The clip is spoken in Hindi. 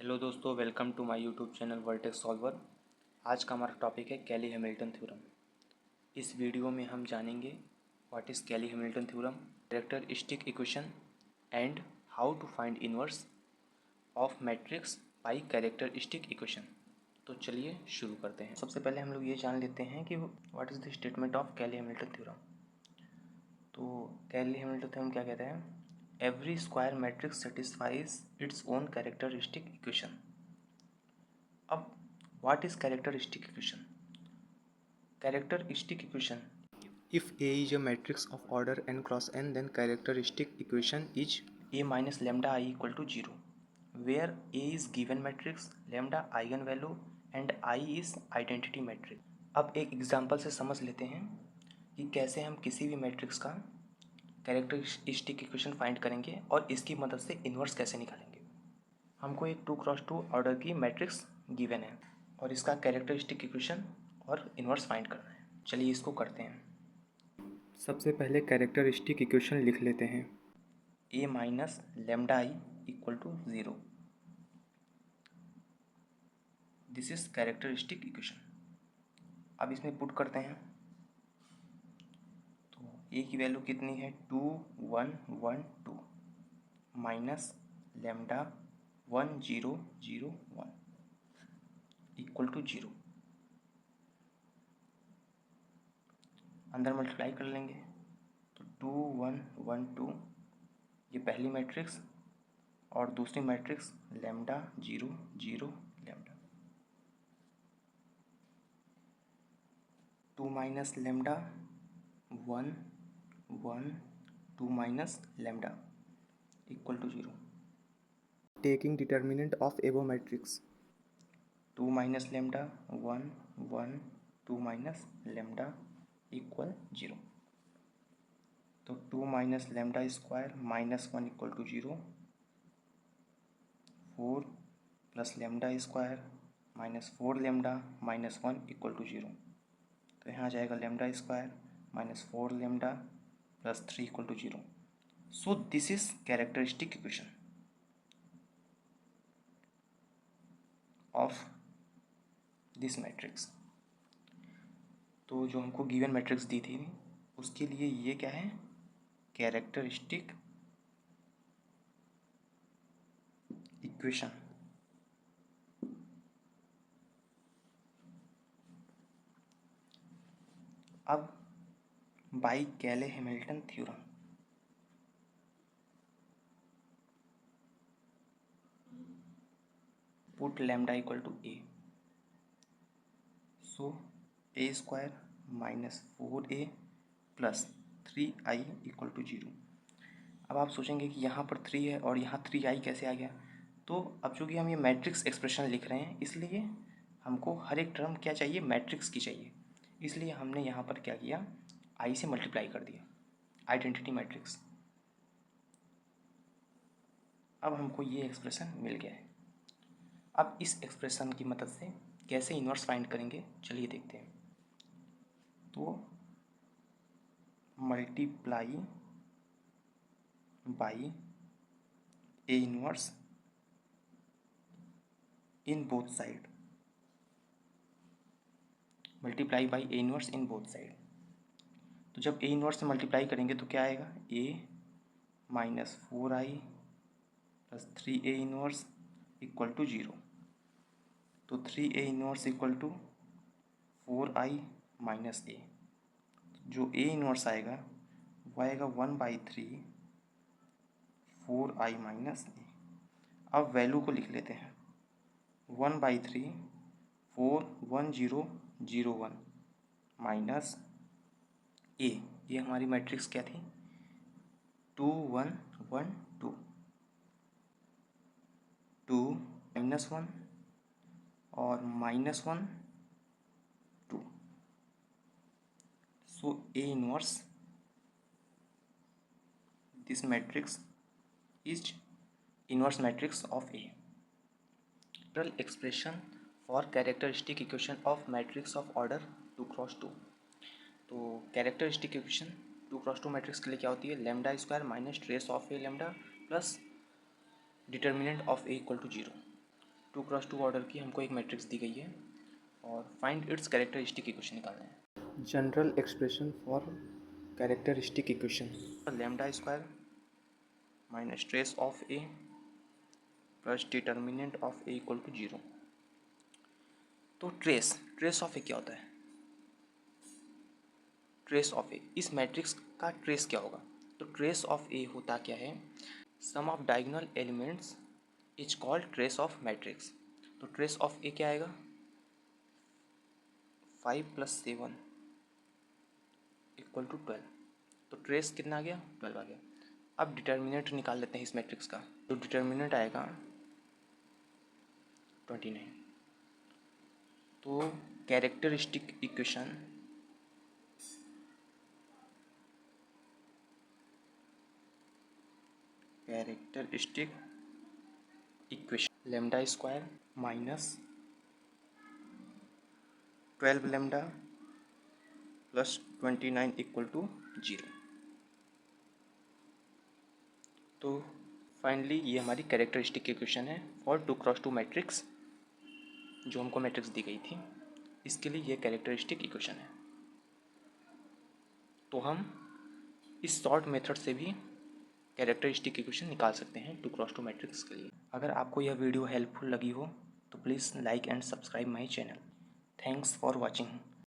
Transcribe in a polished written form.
हेलो दोस्तों, welcome to my YouTube channel Vertex Solver. आज का हमारा टॉपिक है कैली हैमिल्टन थ्योरम। इस वीडियो में हम जानेंगे what is Cayley Hamilton theorem, characteristic equation and how to find inverse of matrix by characteristic equation. तो चलिए शुरू करते हैं। सबसे पहले हम लोग ये जान लेते हैं कि what is the statement of Cayley Hamilton theorem. तो कैली हैमिल्टन थ्योरम क्या कहते हैं? Every square matrix satisfies its own characteristic equation. अब what is characteristic equation? Characteristic equation: if A is a matrix of order n cross n, then characteristic equation is A minus lambda I equal to 0, where A is given matrix, lambda eigenvalue and I is identity matrix. अब एक एग्जांपल से समझ लेते हैं कि कैसे हम किसी भी मैट्रिक्स का कैरेक्टरिस्टिक इक्वेशन फाइंड करेंगे और इसकी मदद से इन्वर्स कैसे निकालेंगे। हमको एक 2x2 ऑर्डर की मैट्रिक्स गिवन है और इसका कैरेक्टरिस्टिक इक्वेशन और इन्वर्स फाइंड करना है। चलिए इसको करते हैं। सबसे पहले कैरेक्टरिस्टिक इक्वेशन लिख लेते हैं। A minus lambda I equal to 0, this is characteristic equation. अब इसमें पुट करते हैं तो A की वैल्यू कितनी है? 2 1 1 2 माइनस लेमडा 1 0 0 1 इक्वल टू 0। अंदर मल्टीप्लाई कर लेंगे तो 2 1 1 2 ये पहली मैट्रिक्स और दूसरी matrix lambda 0 0 lambda 2 minus lambda 1 1 2 minus lambda equal to 0। Taking determinant of above matrix 2 minus lambda 1 1 2 minus lambda equal 0। तो 2 minus lambda square minus 1 equal to 0, 4 plus lambda square minus 4 lambda minus 1 equal to 0। तो यहाँ आ जाएगा lambda square minus 4 lambda plus 3 equal to 0। So this is characteristic equation of this matrix. तो जो हमको गिवन मैट्रिक्स दी थी उसके लिए ये क्या है? Characteristic equation. अब by Cayley Hamilton theorem, put lambda equal to A, so A square minus 4a plus 3i equal to 0। अब आप सोचेंगे कि यहाँ पर 3 है और यहाँ 3i कैसे आ गया? तो अब चूँकि हम ये मैट्रिक्स एक्सप्रेशन लिख रहे हैं इसलिए हमको हर एक टर्म क्या चाहिए? मैट्रिक्स की चाहिए। इसलिए हमने यहाँ पर क्या किया? i से मल्टीप्लाई कर दिया, आइडेंटिटी मैट्रिक्स। अब हमको ये एक्सप्रेशन मिल गया है। अब इस एक्सप्रेशन की मदद से कैसे इन्वर्स फाइंड करेंगे चलिए देखते हैं। तो multiply by A inverse in both side, multiply by A inverse in both side. तो जब ए इनवर्स से मल्टीप्लाई करेंगे तो क्या आएगा? A minus 4i plus 3a inverse equal to 0। तो 3a inverse equal to 4i minus A. जो ए इनवर्स आएगा वो आएगा 1/3 4i माइनस ए। अब वैल्यू को लिख लेते हैं। 1/3 4 1 0 0 1 माइनस ए, ये हमारी मैट्रिक्स क्या थी? 2 1 1 2 2 माइनस 1 और minus 1 2। So A inverse this matrix is inverse matrix of A. General expression for characteristic equation of matrix of order 2x2। तो कैरेक्टरिस्टिक इक्वेशन 2x2 मैट्रिक्स के लिए क्या होती है? Lambda square minus trace of A lambda plus determinant of A equal to 0। 2x2 order की हमको एक मैट्रिक्स दी गई है और फाइंड इट्स कैरेक्टरिस्टिक इक्वेशन निकालना है। General expression for characteristic equation lambda square minus trace of A plus determinant of A equal to 0। तो ट्रेस ऑफ ए क्या होता है? ट्रेस ऑफ ए, इस मैट्रिक्स का ट्रेस क्या होगा? तो ट्रेस ऑफ ए होता क्या है? Sum of diagonal elements is called trace of matrix. तो ट्रेस ऑफ ए क्या आएगा? 5 + 7 = 12। तो ट्रेस कितना आ गया? 12 आ गया। अब डिटर्मिनेंट निकाल लेते हैं इस मैट्रिक्स का। तो डिटर्मिनेंट आएगा 29। तो characteristic equation lambda square minus 12 lambda plus 29 = 0। तो फाइनली ये हमारी कैरेक्टरिस्टिक इक्वेशन है फॉर 2x2 मैट्रिक्स जो हमको मैट्रिक्स दी गई थी, इसके लिए ये कैरेक्टरिस्टिक इक्वेशन है। तो हम इस शॉर्ट मेथड से भी कैरेक्टरिस्टिक इक्वेशन निकाल सकते हैं 2x2 मैट्रिक्स के लिए। अगर आपको यह वीडियो हेल्पफुल लगी हो तो please like and subscribe my channel. Thanks for watching.